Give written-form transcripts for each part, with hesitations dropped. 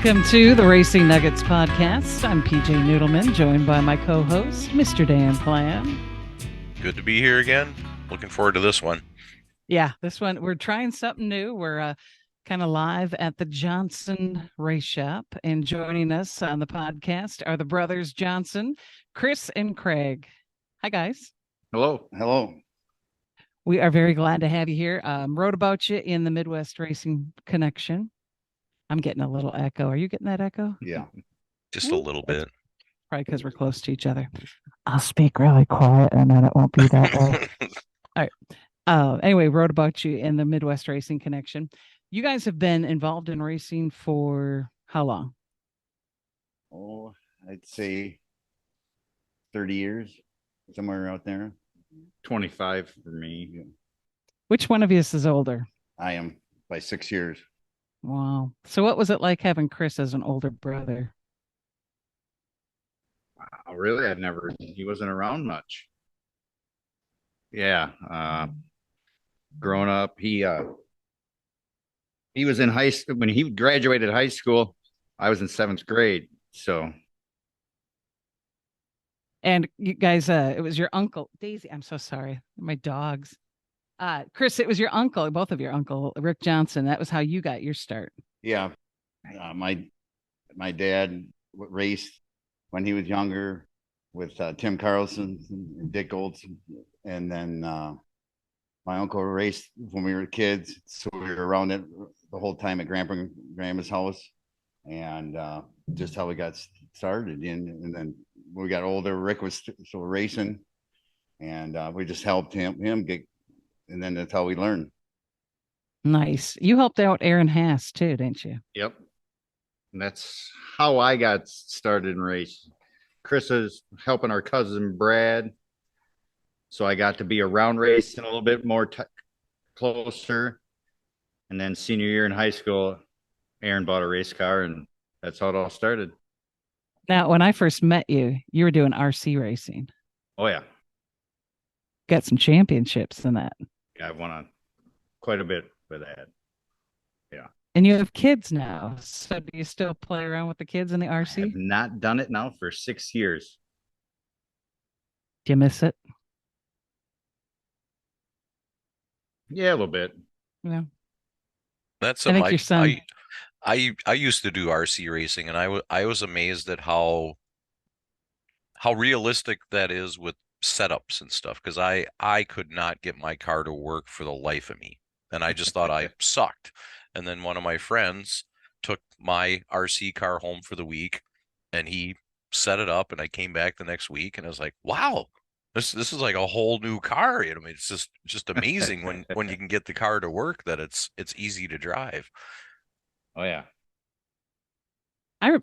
Welcome to the Racing Nuggets podcast. I'm PJ Noodleman, joined by my co-host, Mr. Dan Plan. Good to be here again. Looking forward to this one. Yeah, this one, we're trying something new. We're kind of live at the Johnson Race Shop, and joining us on the podcast are the brothers Johnson, Chris and Craig. Hi, guys. Hello. Hello. We are very glad to have you here. Wrote about you in the Midwest Racing Connection. I'm getting a little echo. Are you getting that echo? Yeah. Just a little bit. Probably because we're close to each other. I'll speak really quiet and then it won't be that way. All right. Anyway, wrote about you in the Midwest Racing Connection. You guys have been involved in racing for how long? Oh, I'd say 30 years, somewhere out there. 25 for me. Which one of you is older? I am by 6 years. Wow. So what was it like having Chris as an older brother? Wow, really? He wasn't around much. Yeah. Growing up, he was in high school when he graduated high school. I was in 7th grade. So. And you guys, it was your uncle, Daisy. I'm so sorry. My dogs. Chris, it was your uncle, both of your uncle, Rick Johnson. That was how you got your start. Yeah. My dad raced when he was younger with Tim Carlson and Dick Olds. And then my uncle raced when we were kids. So we were around it the whole time at Grandma's house. And just how we got started. And then when we got older, Rick was still racing. And we just helped him get. And then that's how we learn. Nice. You helped out Aaron Haas too, didn't you? Yep. And that's how I got started in racing. Chris is helping our cousin Brad. So I got to be around racing a little bit more closer. And then senior year in high school, Aaron bought a race car, and that's how it all started. Now, when I first met you, you were doing RC racing. Oh, yeah. Got some championships in that. Yeah, I've won on quite a bit with that. Yeah. And you have kids now. So do you still play around with the kids in the RC? I have not done it now for 6 years. Do you miss it? Yeah, a little bit. Yeah. That's I think your son. I used to do RC racing, and I was amazed at how realistic that is with setups and stuff, because I could not get my car to work for the life of me, and I just thought I sucked. And then one of my friends took my RC car home for the week, and he set it up, and I came back the next week, and I was like, wow, this is like a whole new car. I mean, it's just amazing when you can get the car to work, that it's easy to drive. Oh, yeah.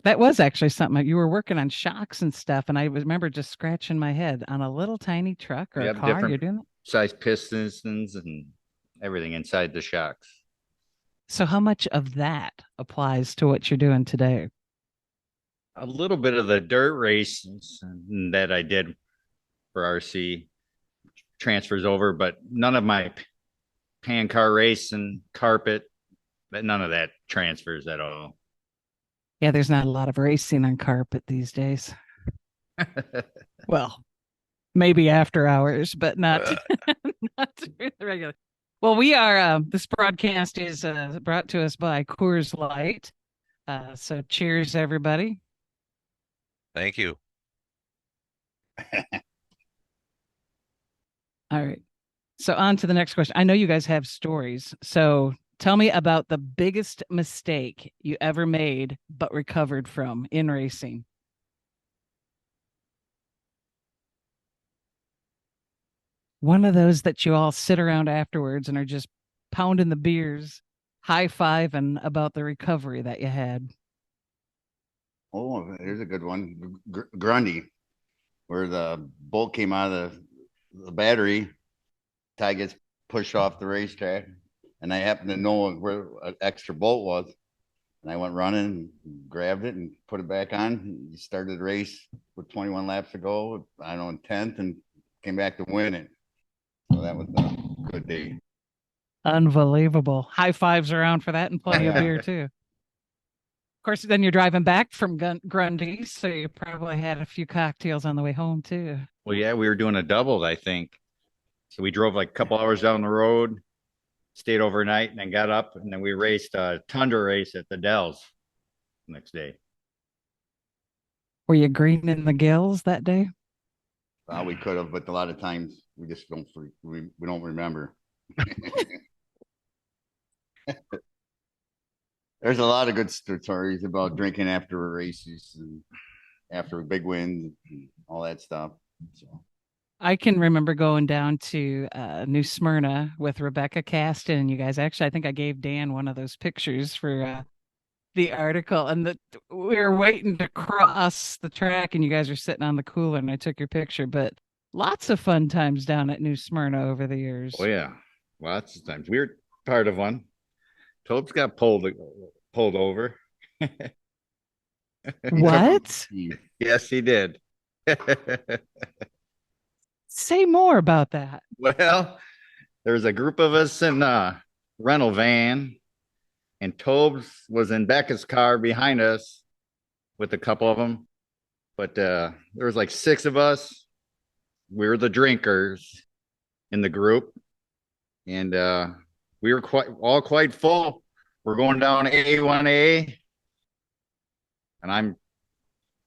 That was actually something you were working on, shocks and stuff, and I remember just scratching my head on a little tiny truck or a car. You're doing it? Size pistons and everything inside the shocks. So how much of that applies to what you're doing today? A little bit of the dirt races that I did for RC transfers over, but none of my pan car race and carpet, but none of that transfers at all. Yeah, there's not a lot of racing on carpet these days. Well, maybe after hours, but not not during the regular. Well, we are. This broadcast is brought to us by Coors Light. So, cheers, everybody. Thank you. All right. So, on to the next question. I know you guys have stories. So, tell me about the biggest mistake you ever made but recovered from in racing. One of those that you all sit around afterwards and are just pounding the beers, high-fiving about the recovery that you had. Oh, here's a good one. Grundy, where the bolt came out of the battery. Ty gets pushed off the racetrack. And I happened to know where an extra bolt was. And I went running, grabbed it, and put it back on. He started the race with 21 laps to go, I don't know, in 10th, and came back to win it. So that was a good day. Unbelievable. High fives around for that and plenty of beer, too. course, then you're driving back from Grundy, so you probably had a few cocktails on the way home too. Well, yeah, we were doing a double, I think. So we drove like a couple hours down the road, stayed overnight, and then got up, and then we raced a Tundra race at the Dells next day. Were you green in the gills that day? We could have, but a lot of times we just we don't remember. There's a lot of good stories about drinking after races and after big wins and all that stuff. So I can remember going down to New Smyrna with Rebecca Caston, and you guys actually, I think I gave Dan one of those pictures for the article, and we were waiting to cross the track, and you guys are sitting on the cooler, and I took your picture. But lots of fun times down at New Smyrna over the years. Oh yeah, lots of times. We were part of one. Tobes got pulled over. What? Yes, he did. Say more about that. Well, there's a group of us in a rental van, and Tobes was in Becca's car behind us with a couple of them. But there was like 6 of us. We were the drinkers in the group, and we were quite full. We're going down A1A, and I'm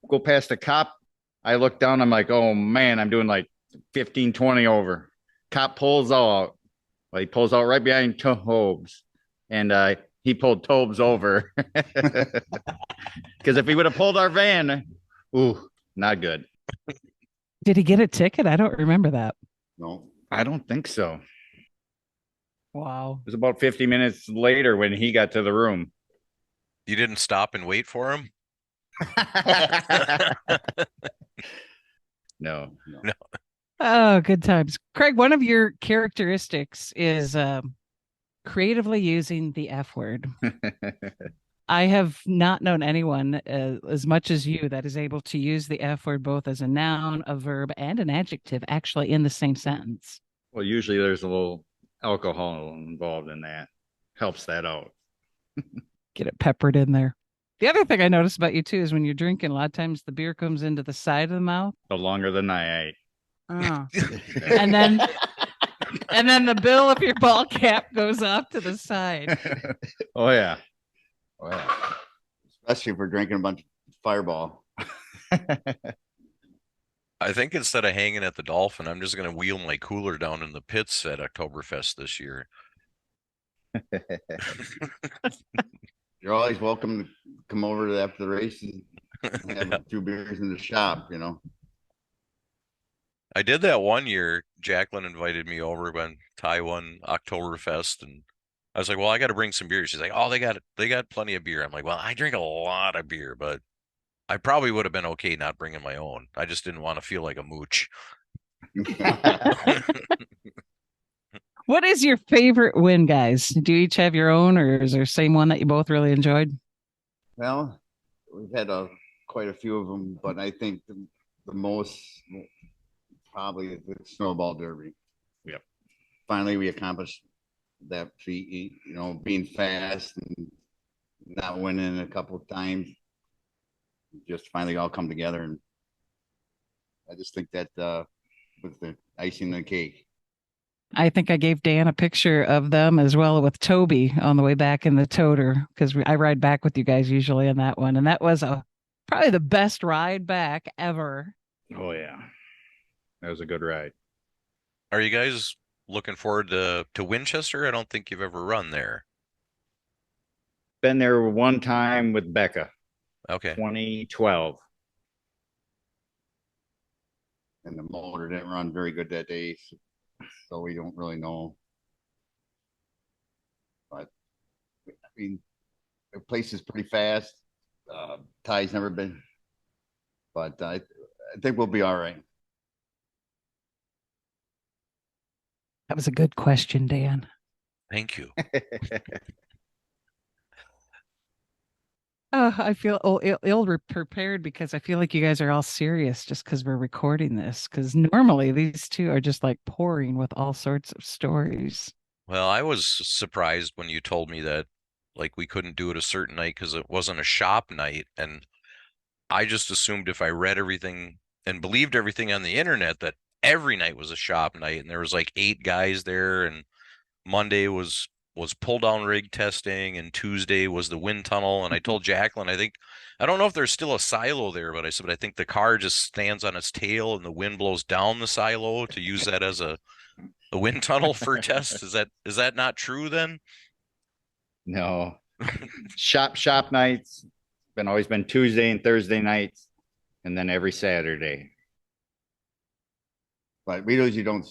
go past a cop. I look down. I'm like, oh man, I'm doing like 15, 20 over. Cop pulls out. Well, he pulls out right behind Tobes, and he pulled Tobes over. Because if he would have pulled our van, ooh, not good. Did he get a ticket? I don't remember that. no, I don't think so. Wow. It was about 50 minutes later when he got to the room. You didn't stop and wait for him? No. Oh, good times. Craig, one of your characteristics is creatively using the F word. I have not known anyone as much as you that is able to use the F word both as a noun, a verb, and an adjective actually in the same sentence. Well, usually there's a little alcohol involved in that. Helps that out. Get it peppered in there. The other thing I noticed about you too is when you're drinking, a lot of times the beer comes into the side of the mouth. The longer the night. Oh. and then the bill of your ball cap goes off to the side. Oh yeah. well, especially if we're drinking a bunch of Fireball. I think instead of hanging at the Dolphin, I'm just going to wheel my cooler down in the pits at Oktoberfest this year. You're always welcome to come over after the race and have a few beers in the shop, I did that one year. Jacqueline invited me over when Ty won Oktoberfest, and I was like, "Well, I got to bring some beer." She's like, "Oh, they got plenty of beer." I'm like, "Well, I drink a lot of beer, but I probably would have been okay not bringing my own. I just didn't want to feel like a mooch." What is your favorite win, guys? Do you each have your own, or is there the same one that you both really enjoyed? Well, we've had quite a few of them, but I think the most probably the Snowball Derby. Yep. Finally, we accomplished that feat, being fast and not winning a couple of times. Just finally all come together, and I just think that was the icing on the cake. I think I gave Dan a picture of them as well with Toby on the way back in the toter, because I ride back with you guys usually in that one. And that was probably the best ride back ever. Oh yeah. That was a good ride. Are you guys looking forward to Winchester? I don't think you've ever run there. Been there one time with Becca, Okay. 2012. And the motor didn't run very good that day, so we don't really know. But I mean, the place is pretty fast. Ty's never been, but I think we'll be all right. That was a good question, Dan. Thank you. I feel ill prepared because I feel like you guys are all serious just because we're recording this. Because normally these two are just like pouring with all sorts of stories. Well, I was surprised when you told me that like we couldn't do it a certain night because it wasn't a shop night. And I just assumed if I read everything and believed everything on the internet that every night was a shop night, and there was like 8 guys there, and Monday was pull down rig testing, and Tuesday was the wind tunnel. And I told Jacqueline, I don't know if there's still a silo there, but I said, but I think the car just stands on its tail and the wind blows down the silo to use that as a wind tunnel for test. Is that not true then? No. Shop nights always been Tuesday and Thursday nights, and then every Saturday. But we usually don't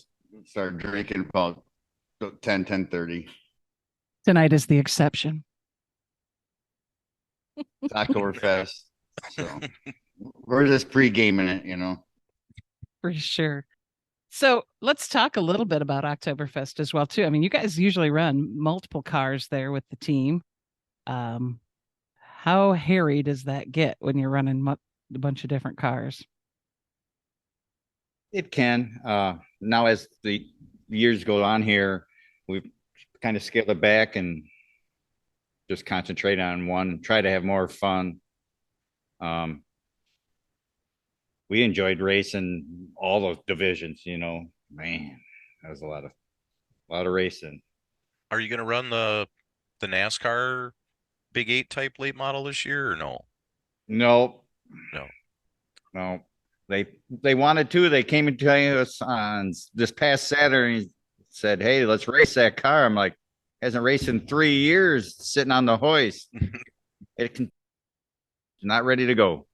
start drinking about 10:30. Tonight is the exception. It's Oktoberfest. So we're just pre-gaming it, you know. For sure. So let's talk a little bit about Oktoberfest as well, too. I mean, you guys usually run multiple cars there with the team. How hairy does that get when you're running a bunch of different cars? It can. Now, as the years go on here, we've kind of scaled it back and just concentrate on one, try to have more fun. We enjoyed racing all those divisions, man, that was a lot of racing. Are you going to run the NASCAR Big 8 type late model this year or no? Nope. No. No. They wanted to. They came and tell us on this past Saturday and said, "Hey, let's race that car." I'm like, hasn't raced in 3 years, sitting on the hoist. Not ready to go.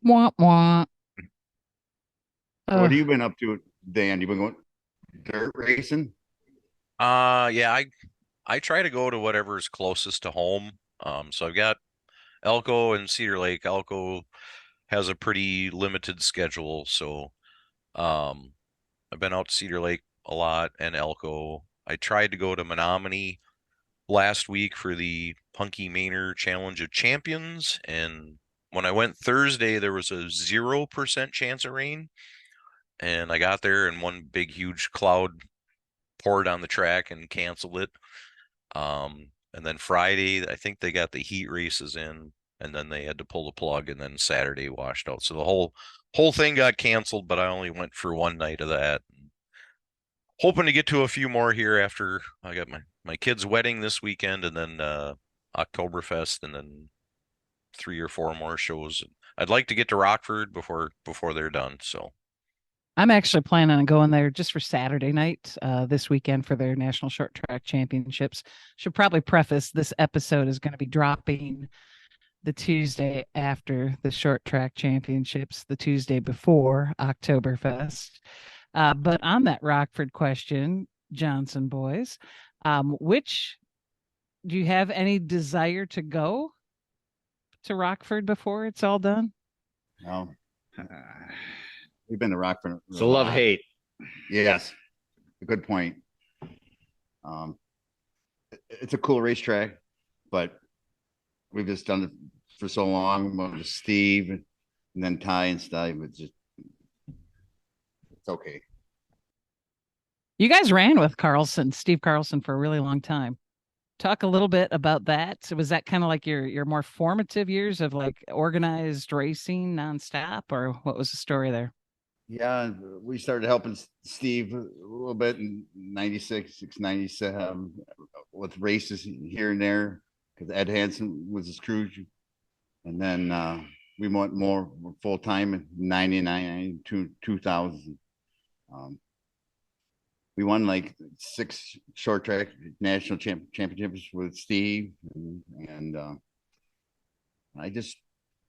Wah, wah. What have you been up to, Dan? You been going dirt racing? Yeah, I try to go to whatever's closest to home. So I've got Elko and Cedar Lake. Elko has a pretty limited schedule, so I've been out to Cedar Lake a lot and Elko. I tried to go to Menominee last week for the Punky Manor Challenge of Champions, and when I went Thursday, there was a 0% chance of rain, and I got there and one big huge cloud poured on the track and canceled it. And then Friday, I think they got the heat races in, and then they had to pull the plug, and then Saturday washed out. So the whole thing got canceled, but I only went for one night of that. Hoping to get to a few more here after I got my kid's wedding this weekend, and then Oktoberfest, and then 3 or 4 more shows. I'd like to get to Rockford before they're done. So I'm actually planning on going there just for Saturday night this weekend for their National Short Track Championships. Should probably preface this episode is going to be dropping the Tuesday after the Short Track Championships, the Tuesday before Oktoberfest. But on that Rockford question, Johnson boys, which do you have any desire to go to Rockford before it's all done? No. We've been to Rockford. It's a love-hate. Yes. A good point. It's a cool racetrack, but we've just done it for so long with Steve and then Ty and stuff. It's okay. You guys ran with Steve Carlson, for a really long time. Talk a little bit about that. So was that kind of like your more formative years of like organized racing nonstop, or what was the story there? Yeah, we started helping Steve a little bit in 96, 97 with races here and there because Ed Hansen was his crew. And then we went more full time in 99 to 2000. We won like 6 short track national championships with Steve, and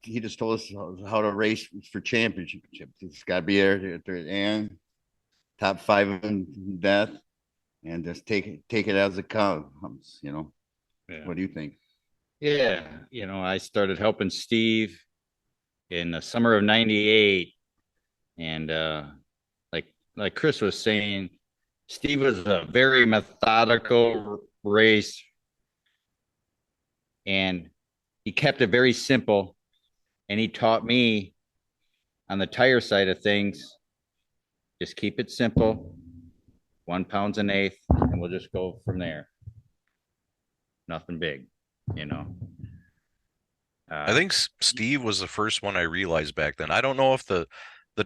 he just told us how to race for championships. It's got to be there at the end, top 5 in death, and just take it as it comes. Yeah. What do you think? Yeah, I started helping Steve in the summer of '98, and like Chris was saying, Steve was a very methodical race, and he kept it very simple. And he taught me on the tire side of things, just keep it simple, 1 pound an eighth, and we'll just go from there. nothing big, you know. I think Steve was the first one I realized back then. I don't know if the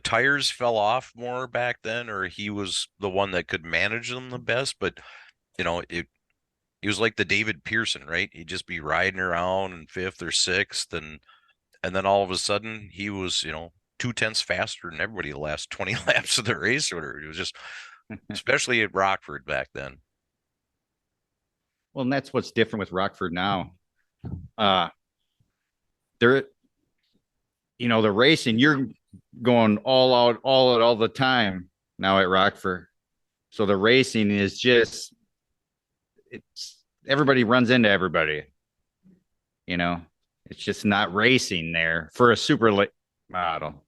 tires fell off more back then, or he was the one that could manage them the best. But he was like the David Pearson, right? He'd just be riding around in fifth or sixth, and then all of a sudden he was 2/10 faster than everybody the last 20 laps of the race. Or it was just, especially at Rockford back then. Well, and that's what's different with Rockford now. They're, the racing, you're going all out, all the time now at Rockford. So the racing is just, it's everybody runs into everybody. It's just not racing there for a super late model.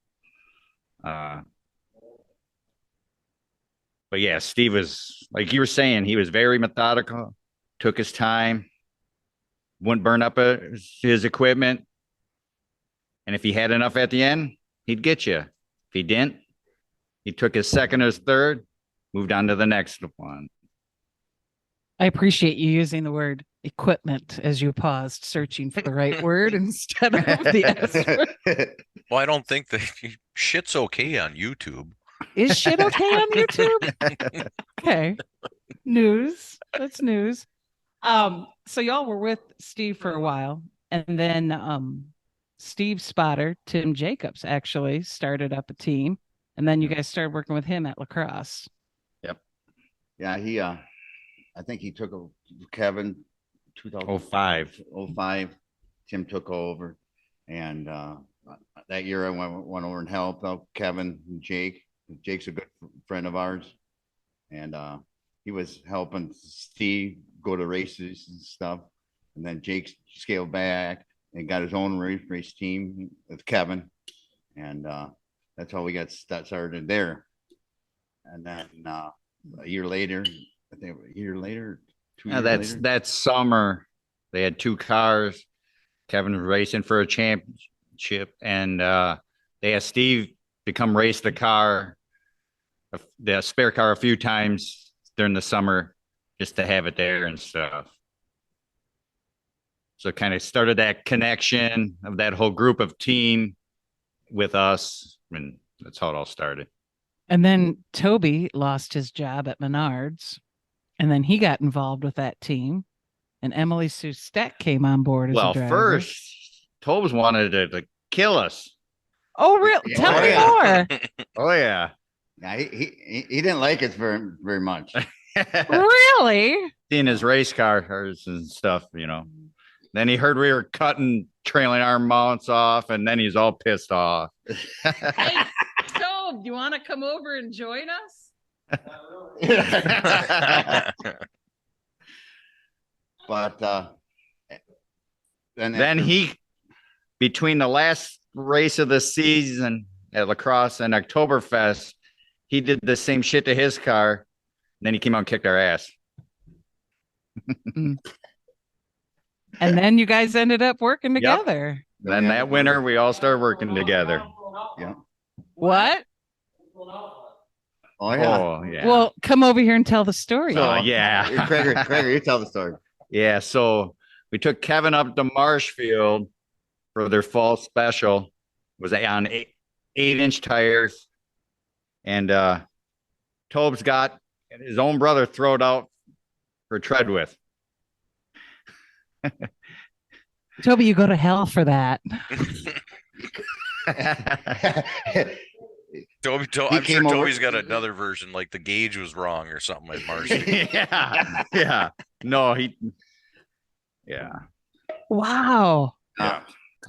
But yeah, Steve was, like you were saying, he was very methodical, took his time, wouldn't burn up his equipment. And if he had enough at the end, he'd get you. If he didn't, he took his second or his third, moved on to the next one. I appreciate you using the word equipment as you paused, searching for the right word instead of the S word. Well, I don't think that shit's okay on YouTube. Is shit okay on YouTube? Okay. News. That's news. So y'all were with Steve for a while, and then Steve Spotter, Tim Jacobs actually started up a team, and then you guys started working with him at lacrosse. Yep. Yeah, I think he took Kevin 2005. 05. Tim took over, and that year I went over and helped out Kevin and Jake. Jake's a good friend of ours, and he was helping Steve go to races and stuff. And then Jake scaled back and got his own race team with Kevin, and that's how we got started there. And then a year later, I think a year later, 2 years later. That summer, they had two cars. Kevin was racing for a championship, and they asked Steve to come race the spare car, a few times during the summer, just to have it there and stuff. So kind of started that connection of that whole group of team with us, and that's how it all started. And then Toby lost his job at Menards, and then he got involved with that team. And Emily Sue Steck came on board as a driver. First, Tobes wanted to kill us. Oh, really? Tell me more. Oh, yeah. Yeah, he didn't like us very much. Really? Seeing his race cars and stuff, Then he heard we were cutting trailing arm mounts off, and then he's all pissed off. Hey, Tobe, do you want to come over and join us? But then he, between the last race of the season at lacrosse and Oktoberfest, he did the same shit to his car. And then he came out and kicked our ass. And then you guys ended up working together. Yep. Then that winter, we all started working together. Yeah. What? Oh, yeah. Oh, yeah. Well, come over here and tell the story. So, yeah. Craig, you tell the story. Yeah, so we took Kevin up to Marshfield for their fall special. It was on 8-inch tires. And Tobes got his own brother thrown out for tread with. Toby, you go to hell for that. I'm sure Toby's got another version, like the gauge was wrong or something at Marcy. Yeah. No, yeah. Wow. Yeah.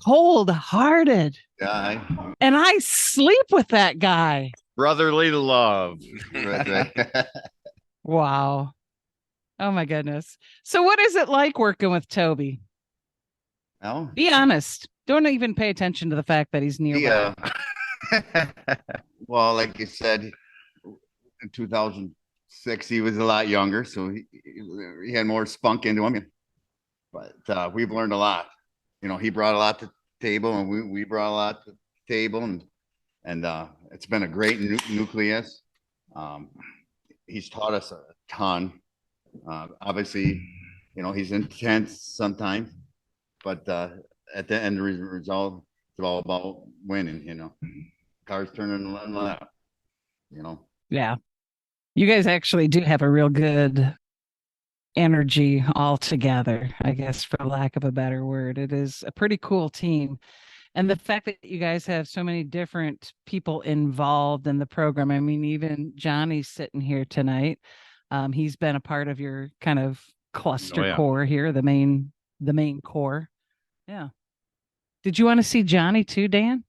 Cold-hearted. Yeah. And I sleep with that guy. Brotherly love. Right. Wow. Oh my goodness. So what is it like working with Toby? Well, Be honest. Don't even pay attention to the fact that he's nearby. Well, like you said, in 2006, he was a lot younger, so he had more spunk into him. But we've learned a lot. He brought a lot to the table, and we brought a lot to the table, and it's been a great nucleus. He's taught us a ton. Obviously, he's intense sometimes, but at the end result, it's all about winning. Cars turning left, Yeah. You guys actually do have a real good energy all together, I guess, for lack of a better word. It is a pretty cool team. And the fact that you guys have so many different people involved in the program. I mean, even Johnny's sitting here tonight. He's been a part of your kind of cluster core here, the main core. Yeah. Did you want to see Johnny too, Dan?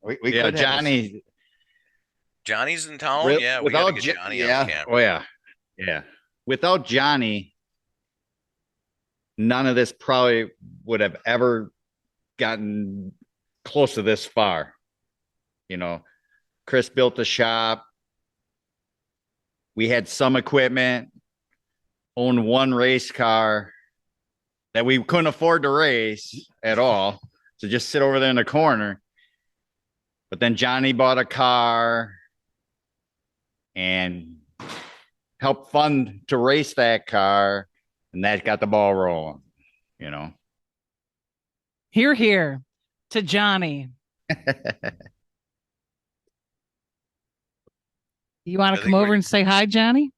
we Yeah, could have Johnny's in town. Yeah, we gotta get Johnny on the camera. Oh yeah, yeah. Without Johnny, none of this probably would have ever gotten close to this far. Chris built the shop. We had some equipment, owned one race car that we couldn't afford to race at all. So just sit over there in the corner. But then Johnny bought a car and helped fund to race that car. And that got the ball rolling, Here to Johnny. You want to come over and say hi, Johnny?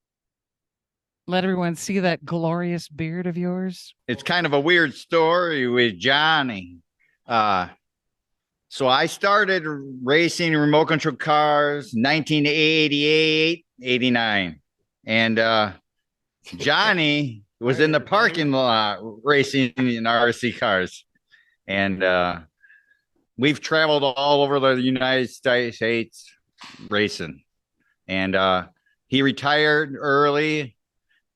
Let everyone see that glorious beard of yours. It's kind of a weird story with Johnny. So I started racing remote control cars 1988, 89. And Johnny was in the parking lot racing in RC cars. And we've traveled all over the United States racing. And he retired early.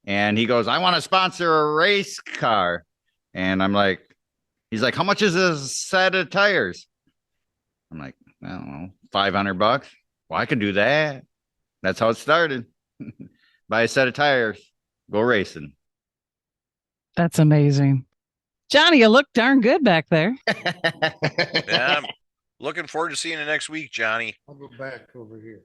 And he goes, I want to sponsor a race car. And he's like, how much is a set of tires? I'm like, I don't know, $500. Well, I could do that. That's how it started. Buy a set of tires, go racing. That's amazing. Johnny, you look darn good back there. Yeah, I'm looking forward to seeing you next week, Johnny. I'll go back over here.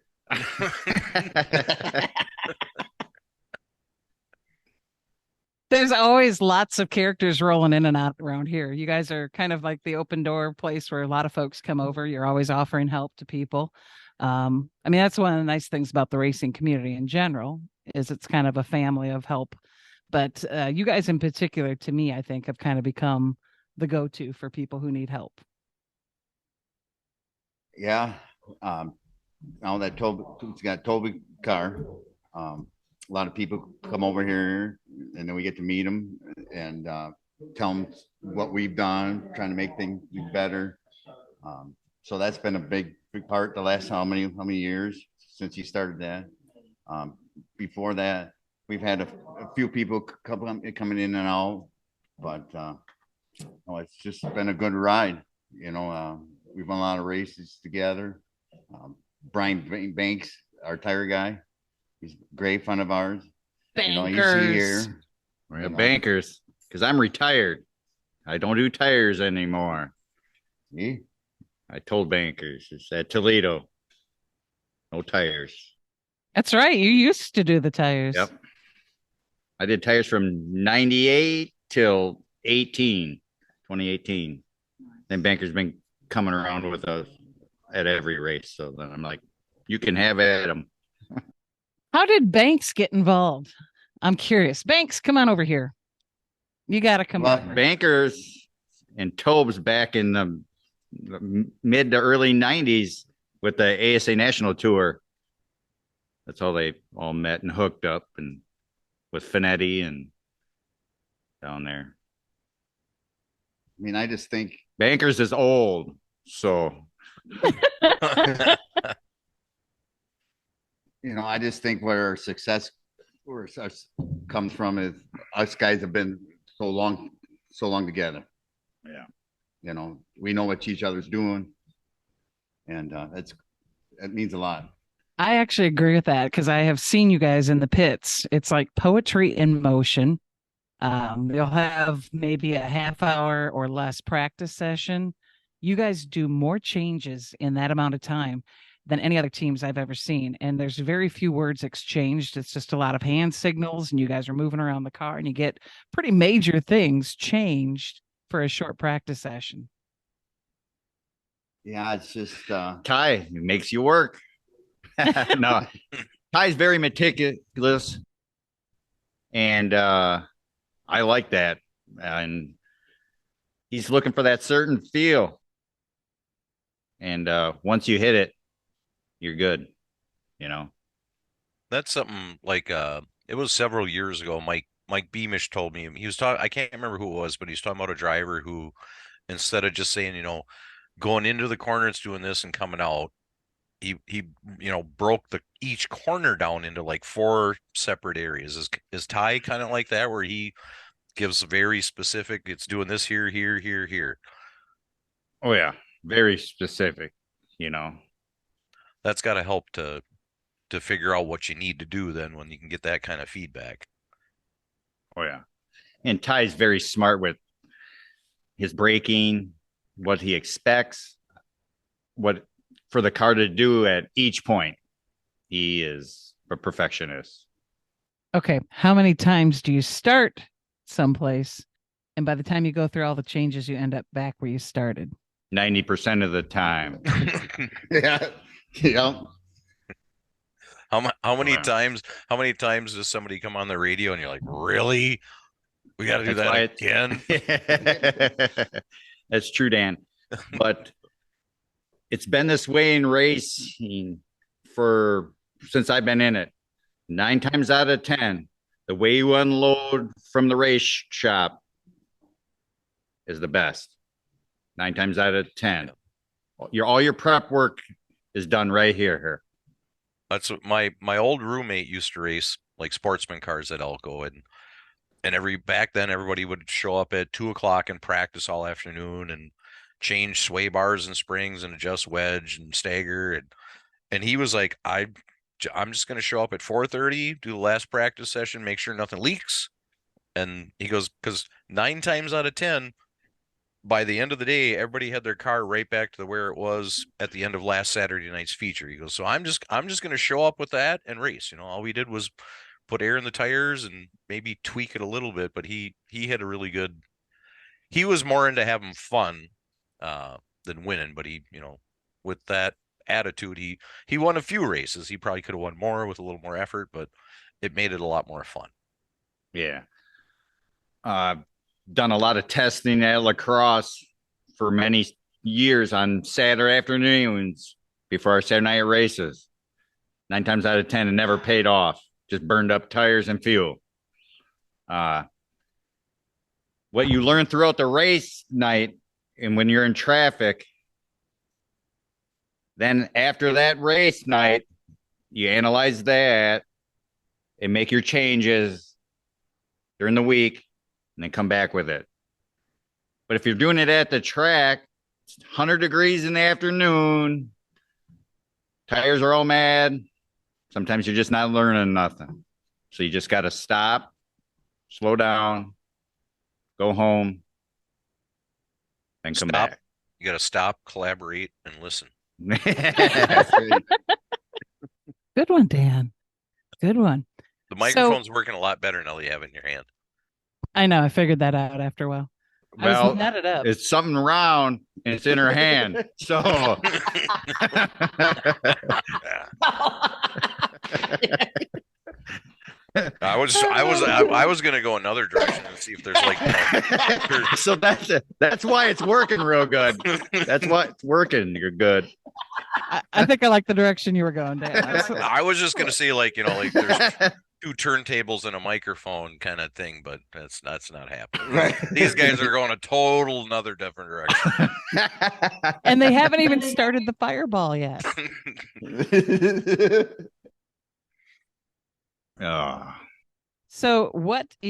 There's always lots of characters rolling in and out around here. You guys are kind of like the open door place where a lot of folks come over. You're always offering help to people. I mean, that's one of the nice things about the racing community in general, is it's kind of a family of help. But you guys in particular, to me, I think have kind of become the go-to for people who need help. Yeah. Now that Toby's got Toby car, a lot of people come over here and then we get to meet them and tell them what we've done, trying to make things better. So that's been a big part the last how many years since he started that. Before that, we've had a few people coming in and out, but it's just been a good ride. We've won a lot of races together. Brian Banks, our tire guy, he's a great friend of ours. Bankers. You see here. We're bankers, because I'm retired. I don't do tires anymore. See? I told bankers, it's at Toledo. No tires. That's right. You used to do the tires. Yep. I did tires from 98 till 2018. Then bankers been coming around with us at every race. So then I'm like, you can have at them. How did Banks get involved? I'm curious. Banks, come on over here. You got to come over. Bankers and Tobes back in the mid to early 90s with the ASA National Tour. That's how they all met and hooked up, and with Finetti and down there. I mean, I just think Bankers is old, so I just think where our success comes from is us guys have been so long together. Yeah. We know what each other's doing, and it means a lot. I actually agree with that because I have seen you guys in the pits. It's like poetry in motion. You'll have maybe a half hour or less practice session. You guys do more changes in that amount of time. than any other teams I've ever seen. And there's very few words exchanged. It's just a lot of hand signals, and you guys are moving around the car, and you get pretty major things changed for a short practice session. Yeah, it's just Ty, it makes you work. No, Ty's very meticulous, and I like that. And he's looking for that certain feel. And once you hit it, you're good. You know. That's something like it was several years ago. Mike Beamish told me he was talking. I can't remember who it was, but he was talking about a driver who, instead of just saying, going into the corner, it's doing this and coming out, he broke each corner down into like 4 separate areas. Is Ty kind of like that, where he gives very specific, it's doing this here, here, here, here? Oh yeah, very specific. That's got to help to figure out what you need to do then when you can get that kind of feedback. Oh yeah. And Ty's very smart with his braking, what he expects, what for the car to do at each point. He is a perfectionist. Okay. How many times do you start someplace, and by the time you go through all the changes, you end up back where you started? 90% of the time. yeah, yeah. How many times does somebody come on the radio and you're like, really? We got to do that again? That's true, Dan. But it's been this way in racing since I've been in it. 9 times out of 10, the way you unload from the race shop is the best. 9 times out of 10. All your prep work is done right here. That's what my old roommate used to race like sportsman cars at Elko, and back then everybody would show up at 2:00 and practice all afternoon and change sway bars and springs and adjust wedge and stagger, and he was like, I'm just going to show up at 4:30, do the last practice session, make sure nothing leaks. And he goes, because 9 times out of 10, by the end of the day, everybody had their car right back to where it was at the end of last Saturday night's feature. He goes, so I'm just going to show up with that and race. All we did was put air in the tires and maybe tweak it a little bit, but he had a really good. He was more into having fun than winning, but he, with that attitude, he won a few races. He probably could have won more with a little more effort, but it made it a lot more fun. Yeah. Done a lot of testing at lacrosse for many years on Saturday afternoons before our Saturday night races. 9 times out of 10, it never paid off. Just burned up tires and fuel. What you learn throughout the race night and when you're in traffic, then after that race night, you analyze that and make your changes during the week and then come back with it. But if you're doing it at the track, it's 100 degrees in the afternoon, tires are all mad. Sometimes you're just not learning nothing. So you just got to stop, slow down, go home, then come back. You got to stop, collaborate, and listen. Good one, Dan. Good one. The microphone's working a lot better now that you have it in your hand. I know. I figured that out after a while. Well, I was netted up. It's something round and it's in her hand. So I was gonna go another direction and see if there's like so that's why it's working real good. That's why it's working. You're good. I think I like the direction you were going, Dan. I was just gonna say like there's 2 turntables and a microphone kind of thing, but that's not happening. Right. These guys are going a total another different direction. And they haven't even started the fireball yet. So what do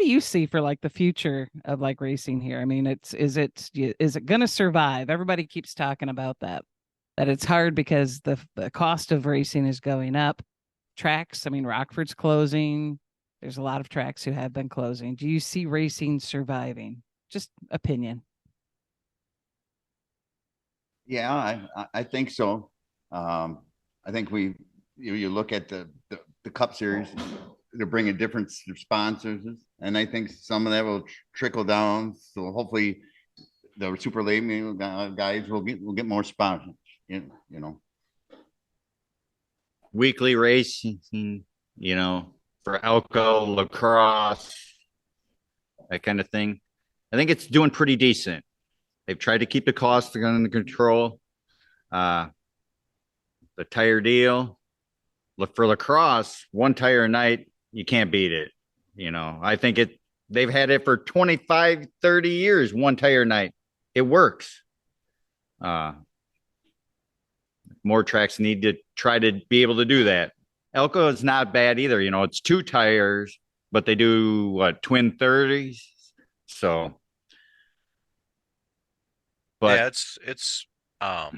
you see for like the future of like racing here? I mean, is it going to survive? Everybody keeps talking about that it's hard because the cost of racing is going up. Tracks, I mean, Rockford's closing. There's a lot of tracks who have been closing. Do you see racing surviving? Just opinion. Yeah, I think so. I think you look at the Cup Series, they're bringing different sponsors, and I think some of that will trickle down. So hopefully, the super late guys will get more sponsors. You know. Weekly racing, for Elko, lacrosse, that kind of thing. I think it's doing pretty decent. They've tried to keep the costs under control. The tire deal. Look, for lacrosse, one tire a night, you can't beat it. I think they've had it for 25, 30 years, one tire a night. It works. More tracks need to try to be able to do that. Elko is not bad either. It's two tires, but they do twin 30s. So, but Yeah, it's I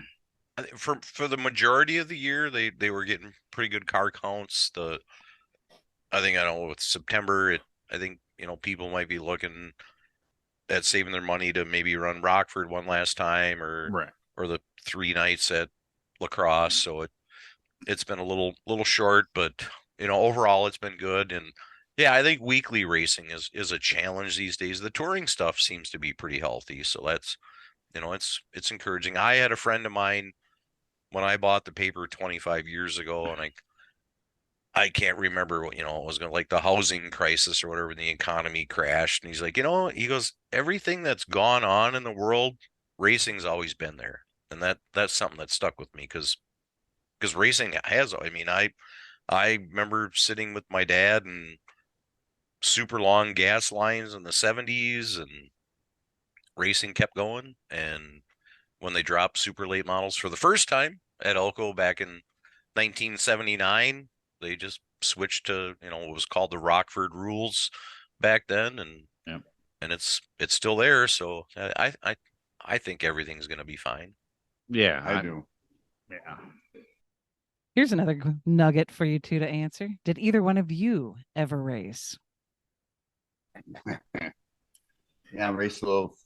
think for the majority of the year they were getting pretty good car counts. I think I know with September I think people might be looking at saving their money to maybe run Rockford one last time right. or the 3 nights at lacrosse. So it's been a little short, but overall it's been good. And yeah, I think weekly racing is a challenge these days. The touring stuff seems to be pretty healthy, so that's it's encouraging. I had a friend of mine when I bought the paper 25 years ago, and I can't remember what, it was going to like the housing crisis or whatever, the economy crashed. And he's like, he goes, everything that's gone on in the world, racing's always been there. And that's something that stuck with me because racing has, I remember sitting with my dad and super long gas lines in the 70s, and racing kept going. And when they dropped super late models for the first time at Elko back in 1979, they just switched to what was called the Rockford rules back then, and Yep. and it's still there. So I think everything's going to be fine. Yeah, I do. Yeah. Here's another nugget for you two to answer. Did either one of you ever race? Yeah, race a little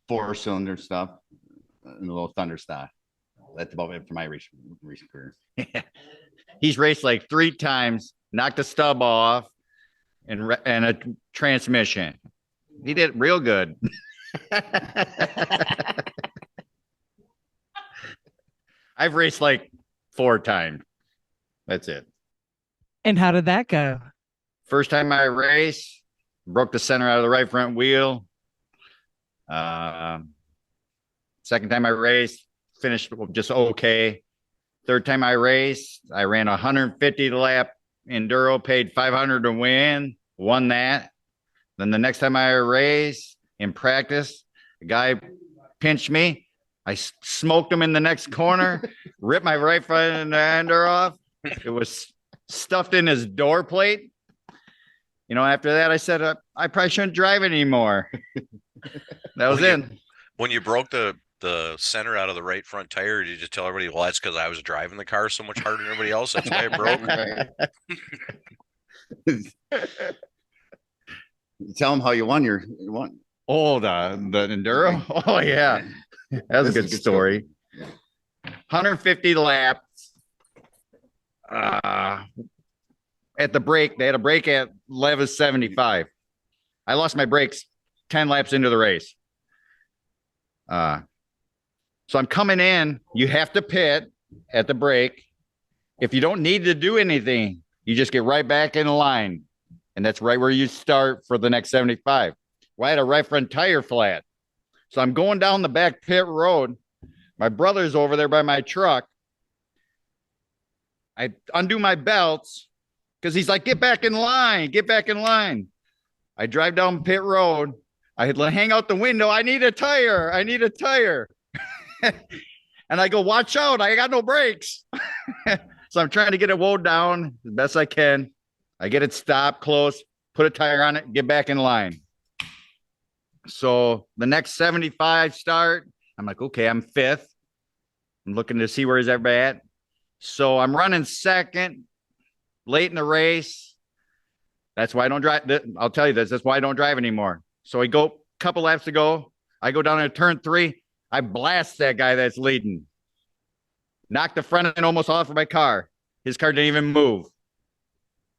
4-cylinder stuff and a little thunder stuff. That's about it for my recent career. He's raced like 3 times, knocked a stub off, and a transmission. He did real good. I've raced like 4 times. That's it. And how did that go? First time I raced, broke the center out of the right front wheel. Second time I raced, finished just okay. Third time I raced, I ran 150 lap enduro, paid 500 to win, won that. Then the next time I raced in practice, a guy pinched me. I smoked him in the next corner, ripped my right front ender off. It was stuffed in his door plate. After that, I said, I probably shouldn't drive anymore. That was it. When you broke the center out of the right front tire, did you just tell everybody, well, that's because I was driving the car so much harder than everybody else? That's why it broke. Tell them how you won. Oh, the enduro. Oh yeah, that was a good story. 150 laps. At the break, they had a break at Levis 75. I lost my brakes 10 laps into the race. So I'm coming in. You have to pit at the break. If you don't need to do anything, you just get right back in line. And that's right where you start for the next 75. Well, I had a right front tire flat. So I'm going down the back pit road. My brother's over there by my truck. I undo my belts because he's like, get back in line, get back in line. I drive down pit road. I hang out the window. I need a tire. I need a tire. And I go, watch out. I got no brakes. So I'm trying to get it wound down as best I can. I get it stopped close, put a tire on it, get back in line. So the next 75 start, I'm like, okay, I'm 5th. I'm looking to see where he's ever at. So I'm running second, late in the race. That's why I don't drive. I'll tell you this. That's why I don't drive anymore. So I go a couple laps to go. I go down to turn 3. I blast that guy that's leading. Knocked the front end almost off of my car. His car didn't even move.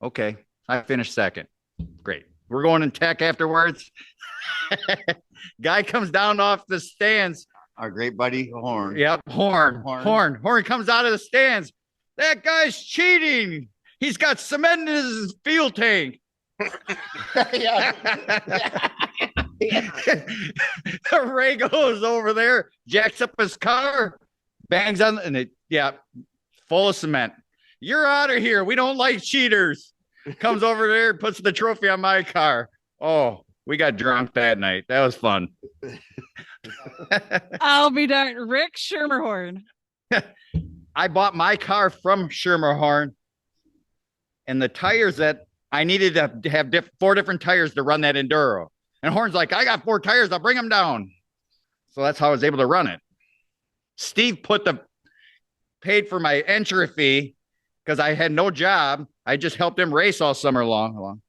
Okay, I finished second. Great. We're going in tech afterwards. Guy comes down off the stands. Our great buddy Horn. Yep, Horn comes out of the stands. That guy's cheating. He's got cement in his fuel tank. Ray goes over there, jacks up his car, bangs on, and it, full of cement. You're out of here. We don't like cheaters. Comes over there, puts the trophy on my car. Oh, we got drunk that night. That was fun. I'll be darned. Rick Schermerhorn. I bought my car from Schermerhorn, and the tires that I needed to have 4 different tires to run that Enduro. And Horn's like, I got 4 tires. I'll bring them down. So that's how I was able to run it. Steve paid for my entry fee because I had no job. I just helped him race all summer long.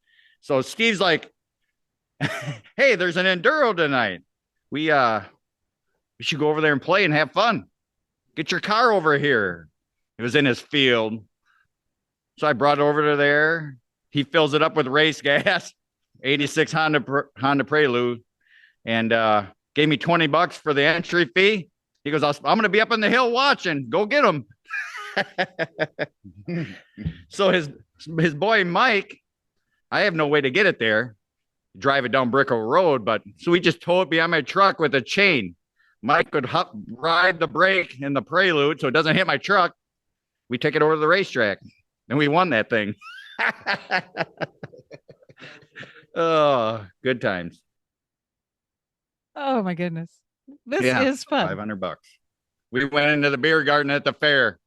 So Steve's like, hey, there's an Enduro tonight. We should go over there and play and have fun. Get your car over here. It was in his field. So I brought it over to there. He fills it up with race gas, 86 Honda Prelude, and gave me $20 for the entry fee. He goes, I'm going to be up on the hill watching. Go get him. So his boy Mike, I have no way to get it there. Drive it down Brickell Road, so we just tow it behind my truck with a chain. Mike could ride the brake in the Prelude so it doesn't hit my truck. We take it over to the racetrack, and we won that thing. Oh, good times. Oh my goodness. This is fun. $500. We went into the beer garden at the fair.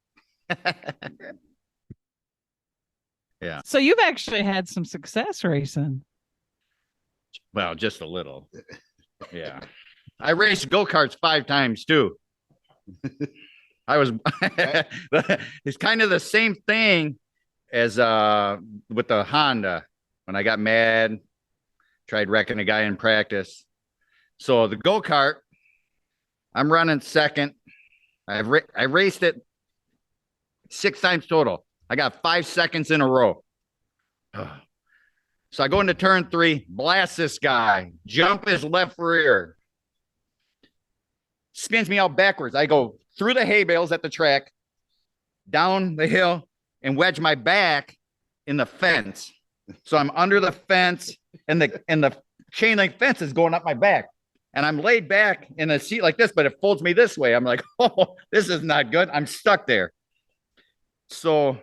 Yeah. So you've actually had some success racing. Well, just a little. Yeah. I raced go-karts 5 times too. I was it's kind of the same thing as with the Honda. When I got mad, tried wrecking a guy in practice. So the go-kart, I'm running second. I raced it 6 times total. I got 5 seconds in a row. So I go into turn 3, blast this guy, jump his left rear, spins me out backwards. I go through the hay bales at the track, down the hill, and wedge my back in the fence. So I'm under the fence, and the chain link fence is going up my back. And I'm laid back in a seat like this, but it folds me this way. I'm like, oh, this is not good. I'm stuck there. So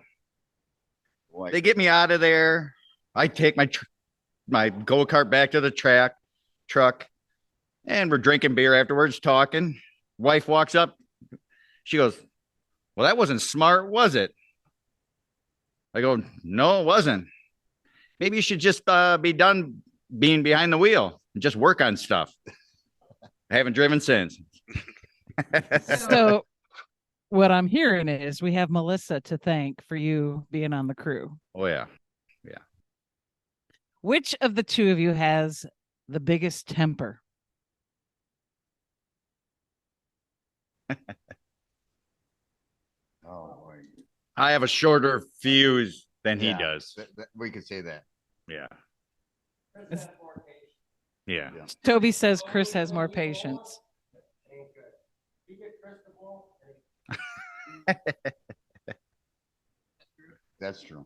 they get me out of there. I take my go-kart back to the truck, and we're drinking beer afterwards, talking. Wife walks up. She goes, well, that wasn't smart, was it? I go, no, it wasn't. Maybe you should just be done being behind the wheel and just work on stuff. I haven't driven since. So what I'm hearing is we have Melissa to thank for you being on the crew. Oh, yeah. Which of the two of you has the biggest temper? Oh, boy. I have a shorter fuse than he does. We could say that. Yeah. Toby says Chris has more patience. That's true.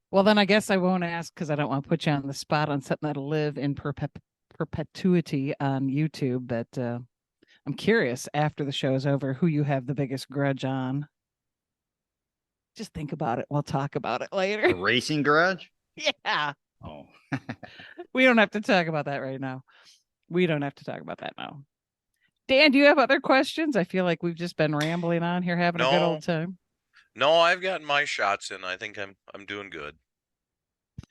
Well, then I guess I won't ask because I don't want to put you on the spot on something that'll live in perpetuity on YouTube. But I'm curious after the show is over who you have the biggest grudge on. Just think about it. We'll talk about it later. A racing garage? Yeah. Oh. We don't have to talk about that right now. Dan, do you have other questions? I feel like we've just been rambling on here, having a good old time. No, I've gotten my shots in. I think I'm doing good.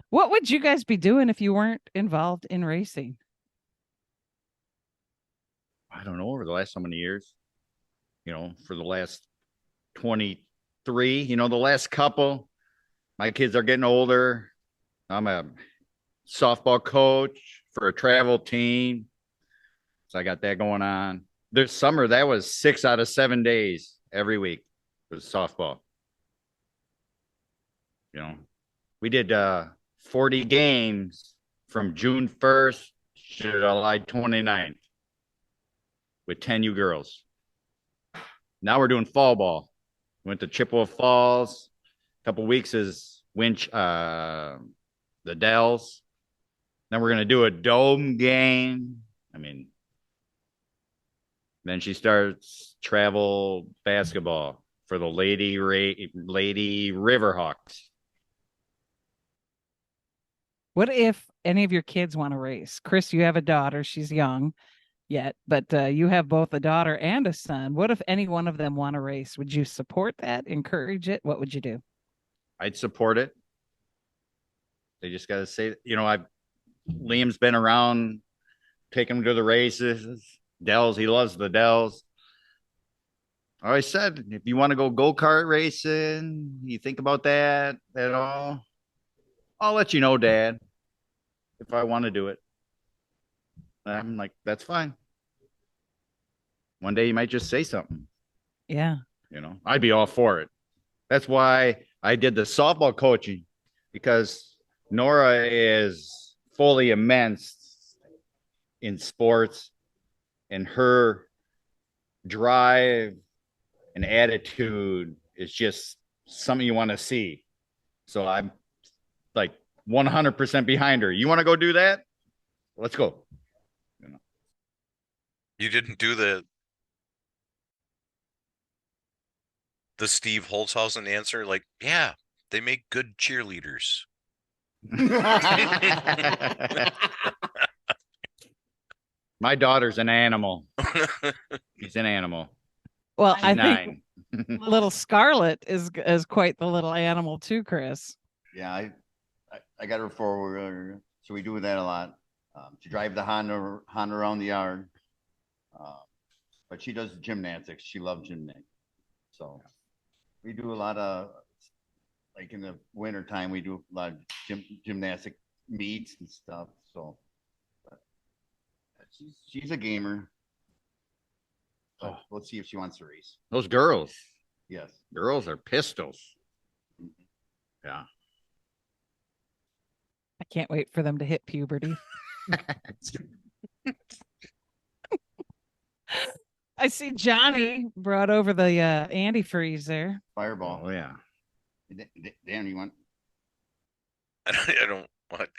What would you guys be doing if you weren't involved in racing? I don't know, over the last so many years, for the last 23, the last couple, my kids are getting older. I'm a softball coach for a travel team. So I got that going on. This summer, that was 6 out of 7 days every week was softball. We did 40 games from June 1st to July 29th with 10U girls. Now we're doing fall ball. Went to Chippewa Falls. A couple weeks is the Dells. Then we're going to do a dome game. Then she starts travel basketball for the Lady Riverhawks. What if any of your kids want to race? Chris, you have a daughter. She's young yet, but you have both a daughter and a son. What if any one of them want to race? Would you support that? Encourage it? What would you do? I'd support it. They just got to say, Liam's been around, take him to the races. Dells, he loves the Dells. I always said, if you want to go kart racing, you think about that at all, I'll let you know, Dad, if I want to do it. I'm like, that's fine. One day you might just say something. Yeah. I'd be all for it. That's why I did the softball coaching, because Nora is fully immense in sports, and her drive and attitude is just something you want to see. So I'm like 100% behind her. You want to go do that? Let's go. You didn't do the Steve Holtzhausen answer, like, yeah, they make good cheerleaders. My daughter's an animal. She's an animal. Well, She's I 9. think little Scarlett is quite the little animal too, Chris. Yeah, I got her four-wheeler, so we do that a lot. To drive the Honda around the yard. But she does gymnastics. She loves gymnastics. So we do a lot of, like in the winter time, we do a lot of gymnastic meets and stuff. So she's a gamer. But let's see if she wants to race. Those girls. Yes. Girls are pistols. Yeah. I can't wait for them to hit puberty. I see Johnny brought over the antifreeze there. Fireball. Oh, yeah. Dan, you want? I don't want.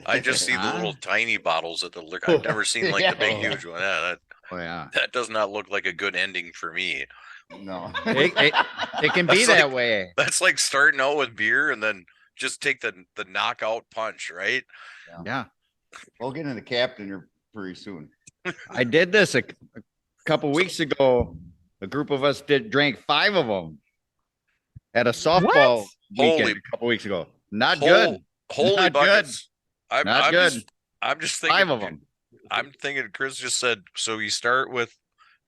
I just see the little tiny bottles at the liquor. I've never seen like the big huge one. Yeah, that does not look like a good ending for me. No. It can be that way. That's like starting out with beer and then just take the knockout punch, right? Yeah. We'll get into captain here pretty soon. I did this a couple weeks ago. A group of us drank 5 of them at a softball weekend a couple weeks ago. Not good. Holy Not buckets. Good. Not good. I'm just thinking 5 of them. I'm thinking Chris just said, so you start with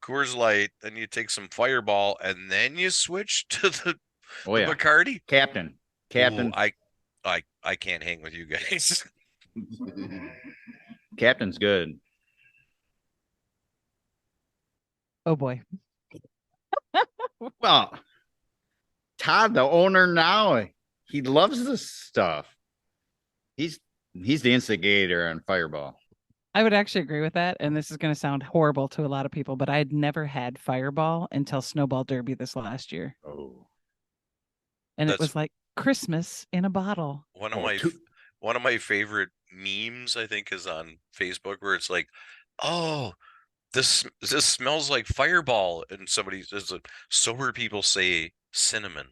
Coors Light, then you take some Fireball, and then you switch to the Bacardi. Captain. Ooh, I can't hang with you guys. Captain's good. Oh boy. Well, Todd, the owner now, he loves this stuff. He's the instigator on Fireball. I would actually agree with that. And this is going to sound horrible to a lot of people, but I had never had Fireball until Snowball Derby this last year. Oh. And it was like Christmas in a bottle. One of my favorite memes, I think, is on Facebook where it's like, oh, this smells like Fireball, and somebody says, sober people say cinnamon.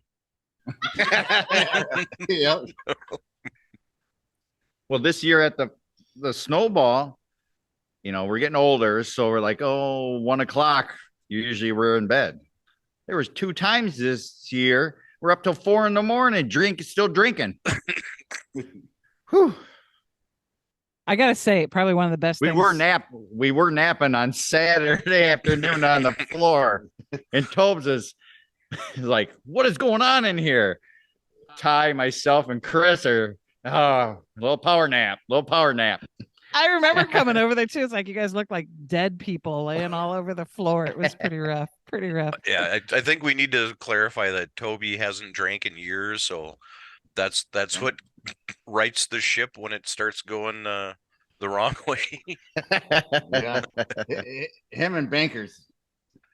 Yep. Well, this year at the Snowball, we're getting older, so we're like, 1 o'clock. Usually we're in bed. There was 2 times this year we're up till 4 a.m. still drinking. Whew. I gotta say, probably one of the best things. We were napping on Saturday afternoon on the floor, and Tobes is like, "What is going on in here?" Ty, myself, and Chris are Little power nap. Little power nap. I remember coming over there too. It's like you guys look like dead people laying all over the floor. It was pretty rough. Pretty rough. Yeah, I think we need to clarify that Toby hasn't drank in years, so that's what rights the ship when it starts going the wrong way. Yeah. Him and Bankers,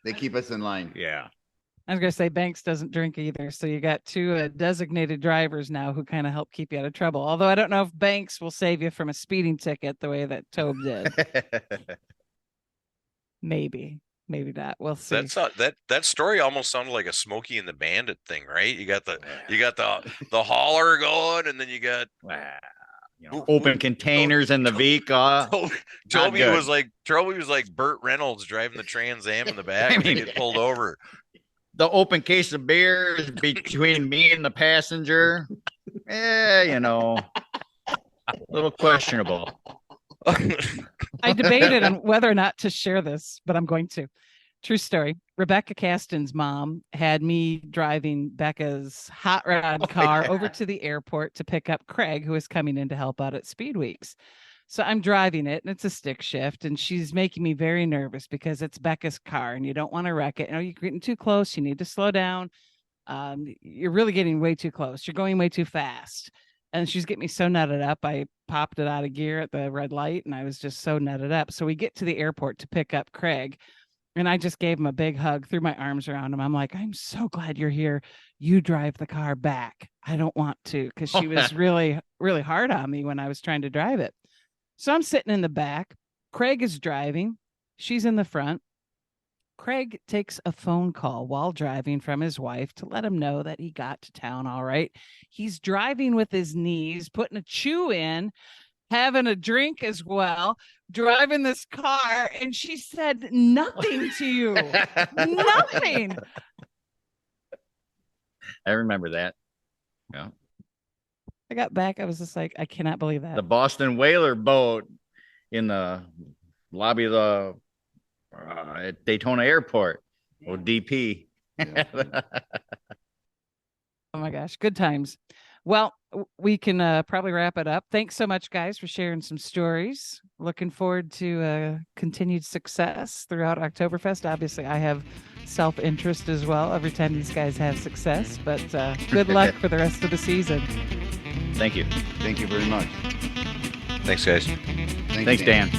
they keep us in line. Yeah. I was gonna say Banks doesn't drink either, so you got two designated drivers now who kind of help keep you out of trouble. Although I don't know if Banks will save you from a speeding ticket the way that Tobe did. Maybe not. We'll see. That's not, that story almost sounded like a Smokey and the Bandit thing, right? You got the hauler going, and then you got open containers in the vehicle. Toby was like Burt Reynolds driving the Trans Am in the back and get pulled over. The open case of beer is between me and the passenger. A little questionable. I debated on whether or not to share this, but I'm going to. True story. Rebecca Caston's mom had me driving Becca's hot rod car over to the airport to pick up Craig, who was coming in to help out at Speed Weeks. So I'm driving it, and it's a stick shift, and she's making me very nervous because it's Becca's car, and you don't want to wreck it. You're getting too close. You need to slow down. You're really getting way too close. You're going way too fast. And she's getting me so nutted up. I popped it out of gear at the red light, and I was just so nutted up. So we get to the airport to pick up Craig, and I just gave him a big hug, threw my arms around him. I'm like, I'm so glad you're here. You drive the car back. I don't want to, because she was really, really hard on me when I was trying to drive it. So I'm sitting in the back. Craig is driving. She's in the front. Craig takes a phone call while driving from his wife to let him know that he got to town all right. He's driving with his knees, putting a chew in, having a drink as well, driving this car, and she said nothing to you. Nothing. I remember that. Yeah. I got back. I was just like, I cannot believe that. The Boston Whaler boat in the lobby of the at Daytona Airport. Oh, DP. Yeah. Oh my gosh, good times. Well, we can probably wrap it up. Thanks so much, guys, for sharing some stories. Looking forward to continued success throughout Oktoberfest. Obviously, I have self-interest as well every time these guys have success, but good luck for the rest of the season. Thank you. Thank you very much. Thanks, guys. Thanks, Dan.